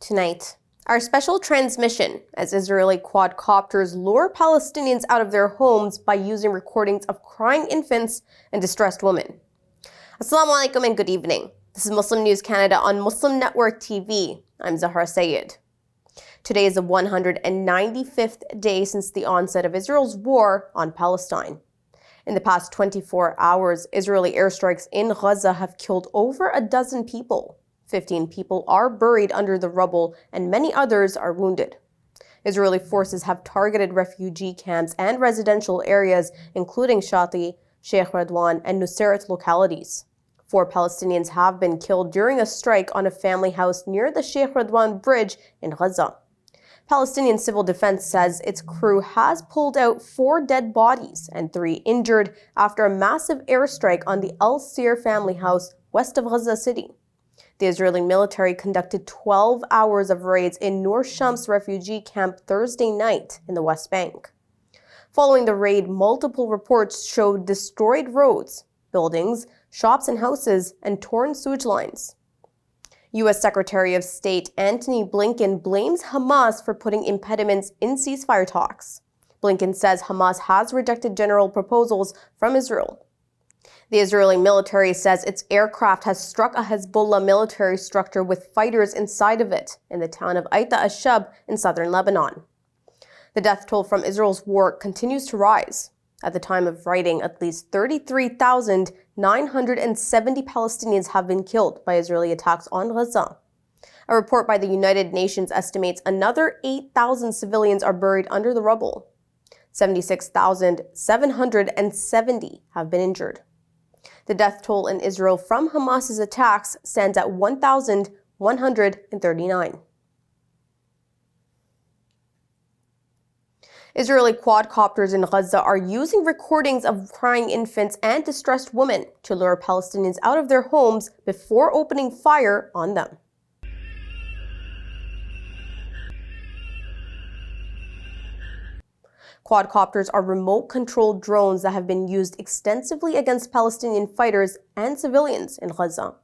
Tonight, our special transmission as Israeli quadcopters lure Palestinians out of their homes by using recordings of crying infants and distressed women. Assalamu alaikum and good evening. This is Muslim News Canada on Muslim Network TV. I'm Zahra Sayed. Today is the 195th day since the onset of Israel's war on Palestine. In the past 24 hours, Israeli airstrikes in Gaza have killed over a dozen people. 15 people are buried under the rubble and many others are wounded. Israeli forces have targeted refugee camps and residential areas, including Shati, Sheikh Radwan, and Nuseirat localities. 4 Palestinians have been killed during a strike on a family house near the Sheikh Radwan bridge in Gaza. Palestinian Civil Defense says its crew has pulled out 4 dead bodies and 3 injured after a massive airstrike on the Al Sir family house west of Gaza City. The Israeli military conducted 12 hours of raids in Nur Shams refugee camp Thursday night in the West Bank. Following the raid, multiple reports showed destroyed roads, buildings, shops and houses, and torn sewage lines. U.S. Secretary of State Antony Blinken blames Hamas for putting impediments in ceasefire talks. Blinken says Hamas has rejected general proposals from Israel. The Israeli military says its aircraft has struck a Hezbollah military structure with fighters inside of it in the town of Aita Ashab in southern Lebanon. The death toll from Israel's war continues to rise. At the time of writing, at least 33,970 Palestinians have been killed by Israeli attacks on Gaza. A report by the United Nations estimates another 8,000 civilians are buried under the rubble. 76,770 have been injured. The death toll in Israel from Hamas's attacks stands at 1,139. Israeli quadcopters in Gaza are using recordings of crying infants and distressed women to lure Palestinians out of their homes before opening fire on them. Quadcopters are remote-controlled drones that have been used extensively against Palestinian fighters and civilians in Gaza.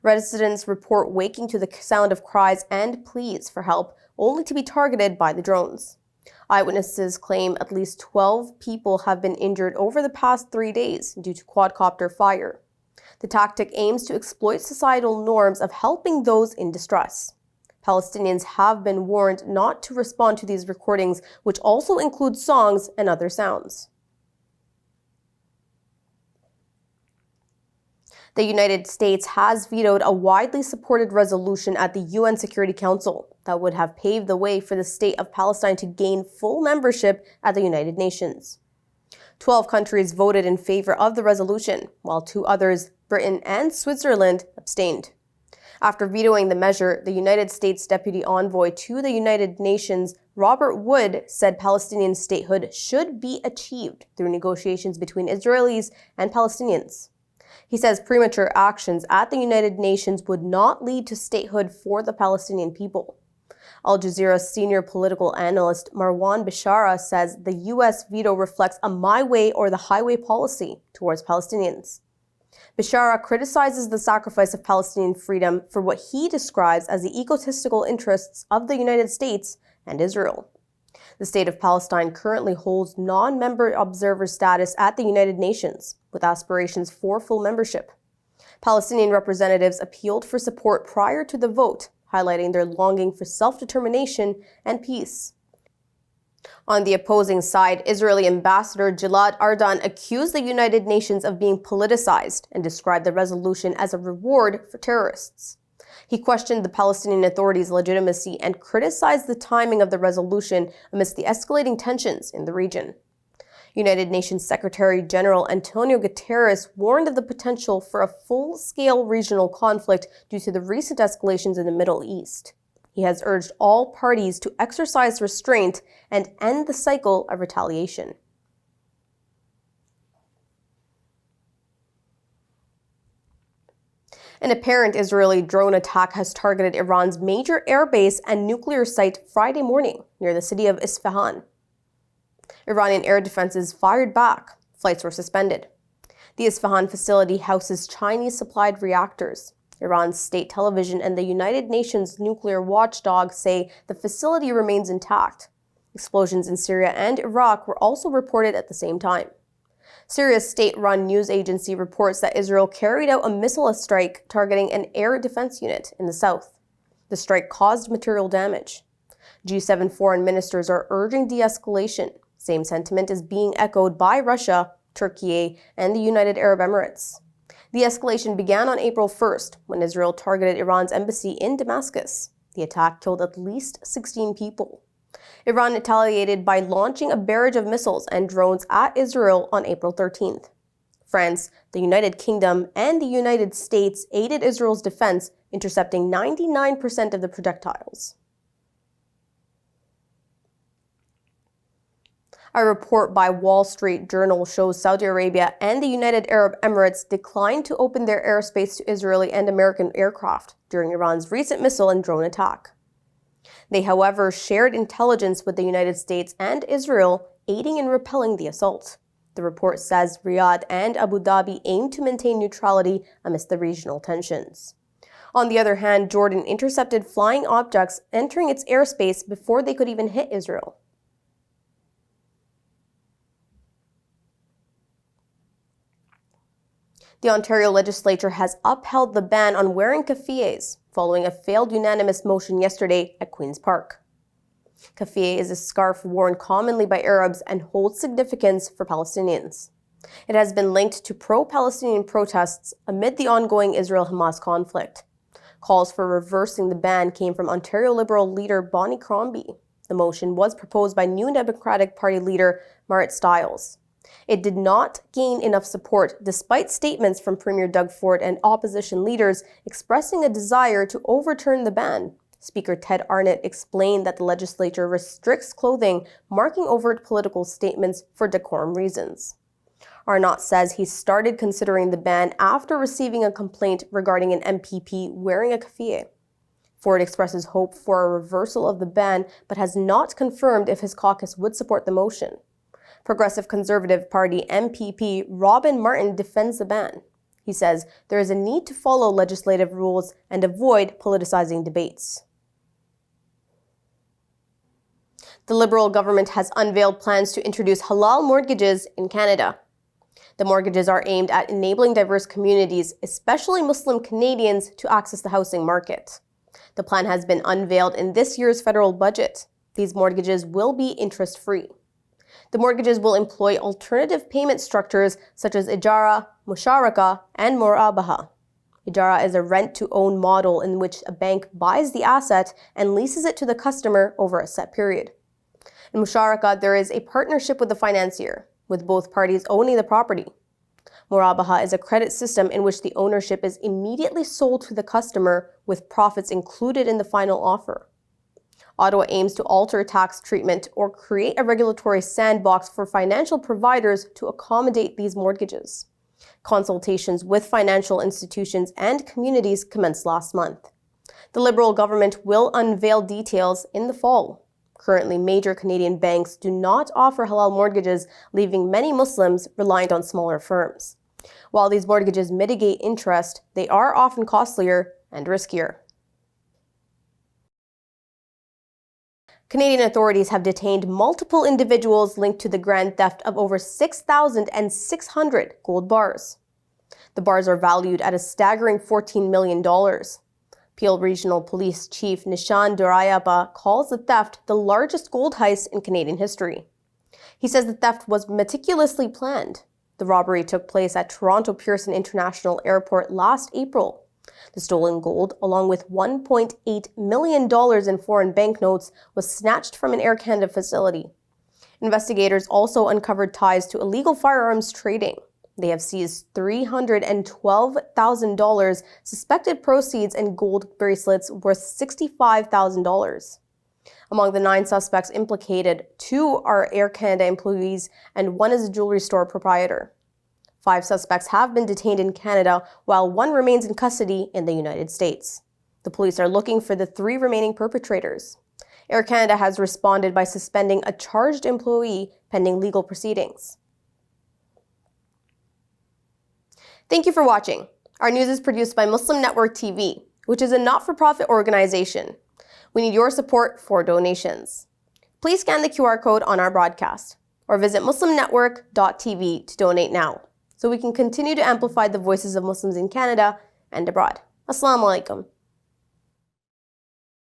Residents report waking to the sound of cries and pleas for help, only to be targeted by the drones. Eyewitnesses claim at least 12 people have been injured over the past 3 days due to quadcopter fire. The tactic aims to exploit societal norms of helping those in distress. Palestinians have been warned not to respond to these recordings, which also include songs and other sounds. The United States has vetoed a widely supported resolution at the UN Security Council that would have paved the way for the state of Palestine to gain full membership at the United Nations. 12 countries voted in favor of the resolution, while 2 others, Britain and Switzerland, abstained. After vetoing the measure, the United States Deputy Envoy to the United Nations, Robert Wood, said Palestinian statehood should be achieved through negotiations between Israelis and Palestinians. He says premature actions at the United Nations would not lead to statehood for the Palestinian people. Al Jazeera's senior political analyst Marwan Bishara says the U.S. veto reflects a my way or the highway policy towards Palestinians. Bishara criticizes the sacrifice of Palestinian freedom for what he describes as the egotistical interests of the United States and Israel. The state of Palestine currently holds non-member observer status at the United Nations, with aspirations for full membership. Palestinian representatives appealed for support prior to the vote, highlighting their longing for self-determination and peace. On the opposing side, Israeli Ambassador Gilad Ardan accused the United Nations of being politicized and described the resolution as a reward for terrorists. He questioned the Palestinian Authority's legitimacy and criticized the timing of the resolution amidst the escalating tensions in the region. United Nations Secretary General Antonio Guterres warned of the potential for a full-scale regional conflict due to the recent escalations in the Middle East. He has urged all parties to exercise restraint and end the cycle of retaliation. An apparent Israeli drone attack has targeted Iran's major airbase and nuclear site Friday morning near the city of Isfahan. Iranian air defenses fired back. Flights were suspended. The Isfahan facility houses Chinese-supplied reactors. Iran's state television and the United Nations nuclear watchdog say the facility remains intact. Explosions in Syria and Iraq were also reported at the same time. Syria's state-run news agency reports that Israel carried out a missile strike targeting an air defense unit in the south. The strike caused material damage. G7 foreign ministers are urging de-escalation. Same sentiment is being echoed by Russia, Turkey, and the United Arab Emirates. The escalation began on April 1st when Israel targeted Iran's embassy in Damascus. The attack killed at least 16 people. Iran retaliated by launching a barrage of missiles and drones at Israel on April 13th. France, the United Kingdom, and the United States aided Israel's defense, intercepting 99% of the projectiles. A report by Wall Street Journal shows Saudi Arabia and the United Arab Emirates declined to open their airspace to Israeli and American aircraft during Iran's recent missile and drone attack. They, however, shared intelligence with the United States and Israel, aiding and repelling the assault. The report says Riyadh and Abu Dhabi aim to maintain neutrality amidst the regional tensions. On the other hand, Jordan intercepted flying objects entering its airspace before they could even hit Israel. The Ontario Legislature has upheld the ban on wearing kafiyyehs following a failed unanimous motion yesterday at Queen's Park. Keffiyeh is a scarf worn commonly by Arabs and holds significance for Palestinians. It has been linked to pro-Palestinian protests amid the ongoing Israel-Hamas conflict. Calls for reversing the ban came from Ontario Liberal leader Bonnie Crombie. The motion was proposed by New Democratic Party leader Marit Stiles. It did not gain enough support, despite statements from Premier Doug Ford and opposition leaders expressing a desire to overturn the ban. Speaker Ted Arnott explained that the legislature restricts clothing marking overt political statements for decorum reasons. Arnott says he started considering the ban after receiving a complaint regarding an MPP wearing a kafiya. Ford expresses hope for a reversal of the ban, but has not confirmed if his caucus would support the motion. Progressive Conservative Party MPP Robin Martin defends the ban. He says there is a need to follow legislative rules and avoid politicizing debates. The Liberal government has unveiled plans to introduce halal mortgages in Canada. The mortgages are aimed at enabling diverse communities, especially Muslim Canadians, to access the housing market. The plan has been unveiled in this year's federal budget. These mortgages will be interest-free. The mortgages will employ alternative payment structures such as ijara, musharaka, and murabaha. Ijara is a rent-to-own model in which a bank buys the asset and leases it to the customer over a set period. In musharaka, there is a partnership with the financier, with both parties owning the property. Murabaha is a credit system in which the ownership is immediately sold to the customer with profits included in the final offer. Ottawa aims to alter tax treatment or create a regulatory sandbox for financial providers to accommodate these mortgages. Consultations with financial institutions and communities commenced last month. The Liberal government will unveil details in the fall. Currently, major Canadian banks do not offer halal mortgages, leaving many Muslims reliant on smaller firms. While these mortgages mitigate interest, they are often costlier and riskier. Canadian authorities have detained multiple individuals linked to the grand theft of over 6,600 gold bars. The bars are valued at a staggering $14 million. Peel Regional Police Chief Nishan Durayapa calls the theft the largest gold heist in Canadian history. He says the theft was meticulously planned. The robbery took place at Toronto Pearson International Airport last April. The stolen gold, along with $1.8 million in foreign banknotes, was snatched from an Air Canada facility. Investigators also uncovered ties to illegal firearms trading. They have seized $312,000, suspected proceeds, and gold bracelets worth $65,000. Among the 9 suspects implicated, 2 are Air Canada employees and 1 is a jewelry store proprietor. 5 suspects have been detained in Canada, while 1 remains in custody in the United States. The police are looking for the 3 remaining perpetrators. Air Canada has responded by suspending a charged employee pending legal proceedings. Thank you for watching. Our news is produced by Muslim Network TV, which is a not-for-profit organization. We need your support for donations. Please scan the QR code on our broadcast or visit muslimnetwork.tv to donate now so we can continue to amplify the voices of Muslims in Canada and abroad. Assalamu alaikum.